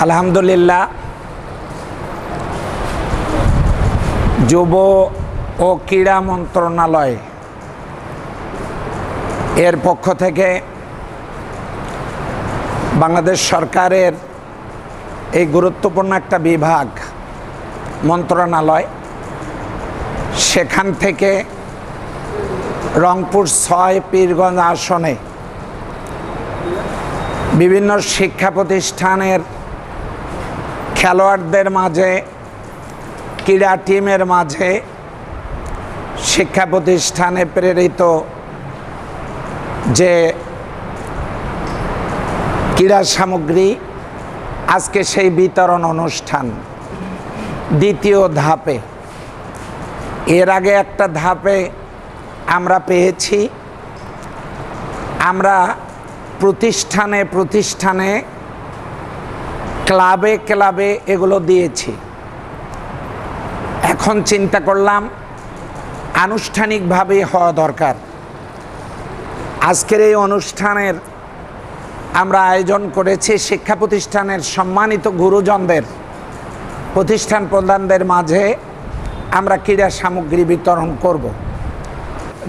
আলহামদুলিল্লাহ, যুব ও ক্রীড়া মন্ত্রণালয় এর পক্ষ থেকে বাংলাদেশ সরকারের এই গুরুত্বপূর্ণ একটা বিভাগ মন্ত্রণালয়, সেখান থেকে রংপুর ৬ পীরগঞ্জ আসনে বিভিন্ন শিক্ষা প্রতিষ্ঠানের খেলোয়াড়দের মাঝে, ক্রীড়া টিমের মাঝে শিক্ষা প্রতিষ্ঠানে প্রেরিত যে ক্রীড়া সামগ্রী, আজকে সেই বিতরণ অনুষ্ঠান দ্বিতীয় ধাপে। এর আগে একটা ধাপে আমরা পেয়েছি, আমরা প্রতিষ্ঠানে প্রতিষ্ঠানে, ক্লাবে ক্লাবে এগুলো দিয়েছি। এখন চিন্তা করলাম আনুষ্ঠানিকভাবে হওয়া দরকার। আজকের এই অনুষ্ঠানের আমরা আয়োজন করেছি শিক্ষা প্রতিষ্ঠানের সম্মানিত গুরুজনদের, প্রতিষ্ঠান প্রধানদের মাঝে আমরা ক্রীড়া সামগ্রী বিতরণ করব।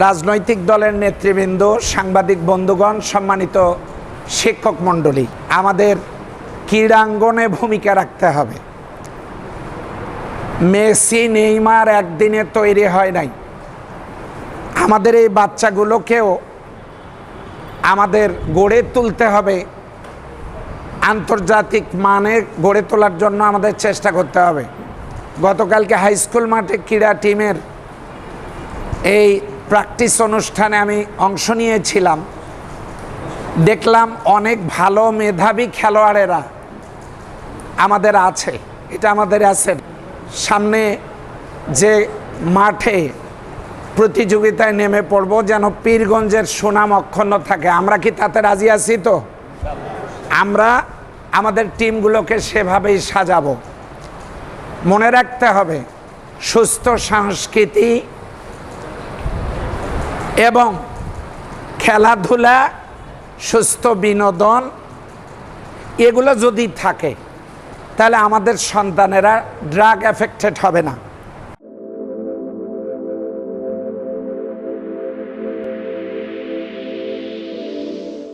রাজনৈতিক দলের নেতৃবৃন্দ, সাংবাদিক বন্ধুগণ, সম্মানিত শিক্ষক মণ্ডলী, আমাদের ক্রীড়াঙ্গনে ভূমিকা রাখতে হবে। মেসি, নেইমার একদিনে তৈরি হয় নাই। আমাদের এই বাচ্চাগুলোকেও আমাদের গড়ে তুলতে হবে, আন্তর্জাতিক মানে গড়ে তোলার জন্য আমাদের চেষ্টা করতে হবে। গতকালকে হাই স্কুল মাঠে ক্রীড়া টিমের এই প্র্যাকটিস অনুষ্ঠানে আমি অংশ নিয়েছিলাম। দেখলাম অনেক ভালো মেধাবী খেলোয়াড়েরা আমাদের আছে, এটা আমাদের আছে। সামনে যে মাঠে প্রতিযোগিতায় নেমে পড়ব, যেন পীরগঞ্জের সুনাম অক্ষুণ্ণ থাকে। আমরা কি তাতে রাজি আছি? তো আমরা আমাদের টিমগুলোকে সেভাবেই সাজাবো। মনে রাখতে হবে, সুস্থ সংস্কৃতি এবং খেলাধুলা, সুস্থ বিনোদন, এগুলো যদি থাকে তাহলে আমাদের সন্তানেরা ড্রাগ এফেক্টেড হবে না।